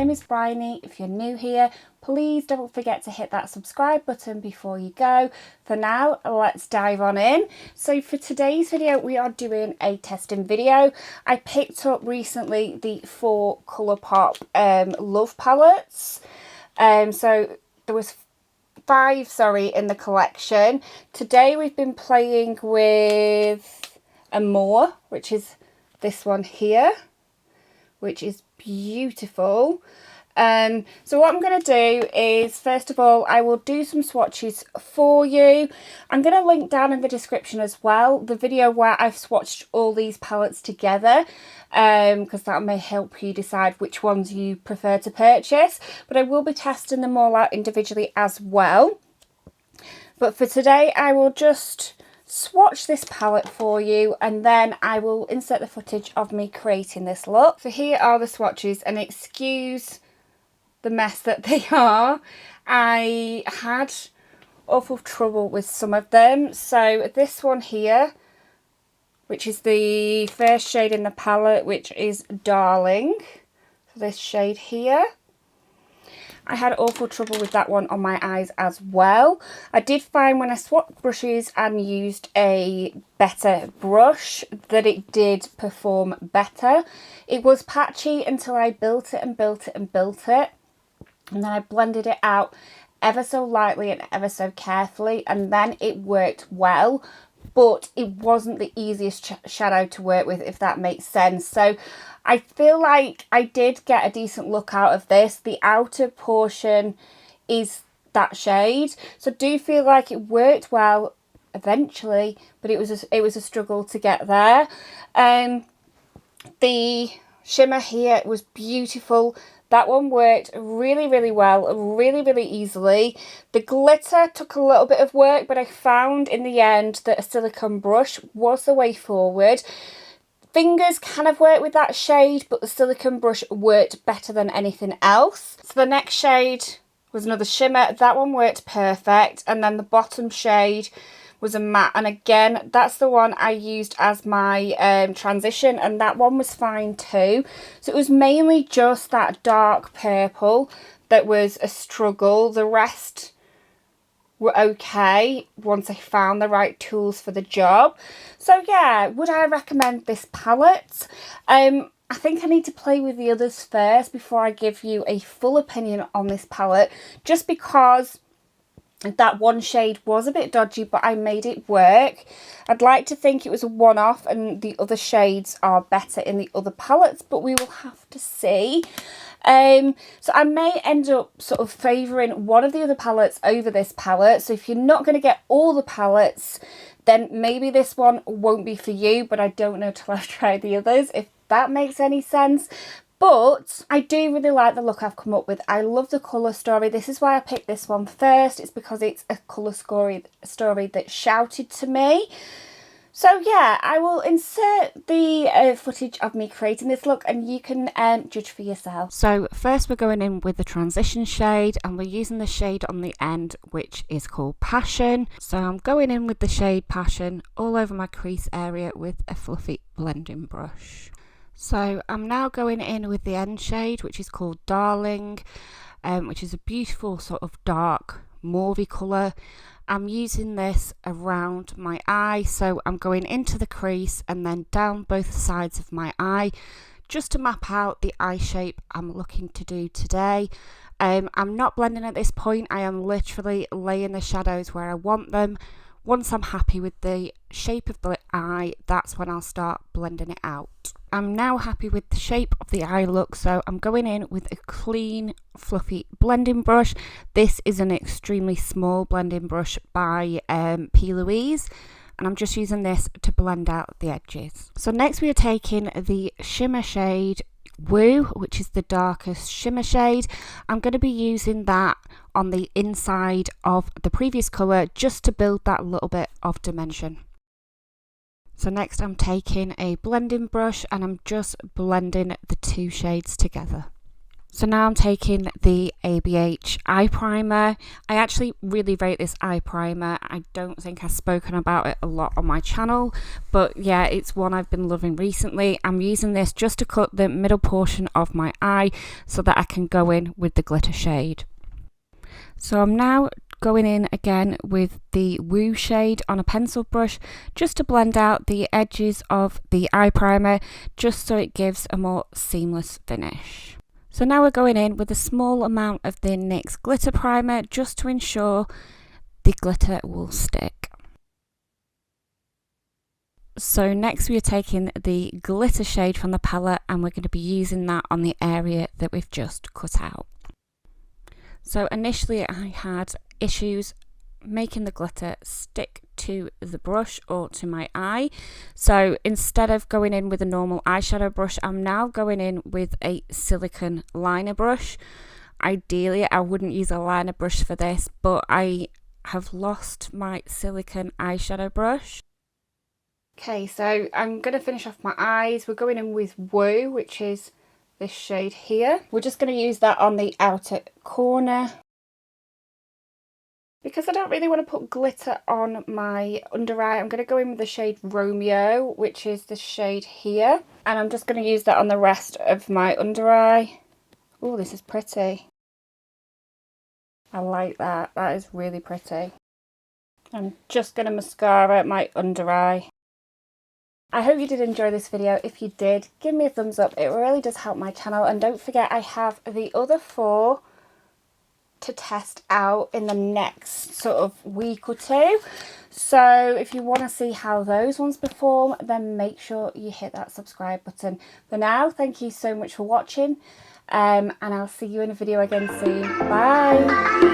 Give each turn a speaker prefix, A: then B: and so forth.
A: name is Bryony. If you're new here, please don't forget to hit that subscribe button before you go. For now, let's dive on in. So for today's video, we are doing a testing video. I picked up recently the 4 Colourpop Love palettes. So there was 5, in the collection. Today we've been playing with Amor, which is this one here, which is beautiful. So what I'm going to do is, first of all, I will do some swatches for you. I'm going to link down in the description as well the video where I've swatched all these palettes together, because that may help you decide which ones you prefer to purchase. But I will be testing them all out individually as well. But for today, I will just swatch this palette for you, and then I will insert the footage of me creating this look. So here are the swatches, and excuse the mess that they are. I had awful trouble with some of them. So this one here, which is the first shade in the palette, which is Darling. So this shade here, I had awful trouble with that one on my eyes as well. I did find when I swapped brushes and used a better brush that it did perform better. It was patchy until I built it and built it and built it. And then I blended it out ever so lightly and ever so carefully, and then it worked well. But it wasn't the easiest shadow to work with, if that makes sense. So I feel like I did get a decent look out of this. The outer portion is that shade, so I do feel like it worked well eventually, but it was a struggle to get there. The shimmer here was beautiful. That one worked really, really well, really, really easily. The glitter took a little bit of work, but I found in the end that a silicone brush was the way forward. Fingers kind of worked with that shade, but the silicone brush worked better than anything else. So the next shade was another shimmer. That one worked perfect. And then the bottom shade was a matte, and again, that's the one I used as my transition, and that one was fine too. So it was mainly just that dark purple that was a struggle. The rest were okay once I found the right tools for the job. So yeah, would I recommend this palette? I think I need to play with the others first before I give you a full opinion on this palette, just because that one shade was a bit dodgy, but I made it work. I'd like to think it was a one-off and the other shades are better in the other palettes, but we will have to see. So I may end up sort of favouring one of the other palettes over this palette. So if you're not going to get all the palettes, then maybe this one won't be for you, but I don't know till I've tried the others, if that makes any sense. But I do really like the look I've come up with. I love the colour story. This is why I picked this one first. It's because it's a colour story that shouted to me. So yeah, I will insert the footage of me creating this look, and you can judge for yourself. So first we're going in with the transition shade, and we're using the shade on the end, which is called Passion. So I'm going in with the shade Passion all over my crease area with a fluffy blending brush. So I'm now going in with the end shade, which is called Darling, which is a beautiful sort of dark mauvey colour. I'm using this around my eye, so I'm going into the crease and then down both sides of my eye, just to map out the eye shape I'm looking to do today. I'm not blending at this point. I am literally laying the shadows where I want them. Once I'm happy with the shape of the eye, that's when I'll start blending it out. I'm now happy with the shape of the eye look, so I'm going in with a clean, fluffy blending brush. This is an extremely small blending brush by P. Louise, and I'm just using this to blend out the edges. So next we are taking the shimmer shade Woo, which is the darkest shimmer shade. I'm going to be using that on the inside of the previous colour just to build that little bit of dimension. So next I'm taking a blending brush and I'm just blending the two shades together. So now I'm taking the ABH eye primer. I actually really rate this eye primer. I don't think I've spoken about it a lot on my channel, but yeah, it's one I've been loving recently. I'm using this just to cut the middle portion of my eye so that I can go in with the glitter shade. So I'm now going in again with the Woo shade on a pencil brush just to blend out the edges of the eye primer, just so it gives a more seamless finish. So now we're going in with a small amount of the NYX glitter primer just to ensure the glitter will stick. So next we are taking the glitter shade from the palette and we're going to be using that on the area that we've just cut out. So initially I had issues making the glitter stick to the brush or to my eye, so instead of going in with a normal eyeshadow brush, I'm now going in with a silicone liner brush. Ideally I wouldn't use a liner brush for this, but I have lost my silicone eyeshadow brush. Okay, so I'm going to finish off my eyes. We're going in with Woo, which is this shade here. We're just going to use that on the outer corner. Because I don't really want to put glitter on my under eye, I'm going to go in with the shade Romeo, which is the shade here. And I'm just going to use that on the rest of my under eye. Oh, this is pretty. I like that. That is really pretty. I'm just going to mascara my under eye. I hope you did enjoy this video. If you did, give me a thumbs up. It really does help my channel. And don't forget, I have the other 4 to test out in the next sort of week or 2. So if you want to see how those ones perform, then make sure you hit that subscribe button. For now, thank you so much for watching, and I'll see you in a video again soon. Bye!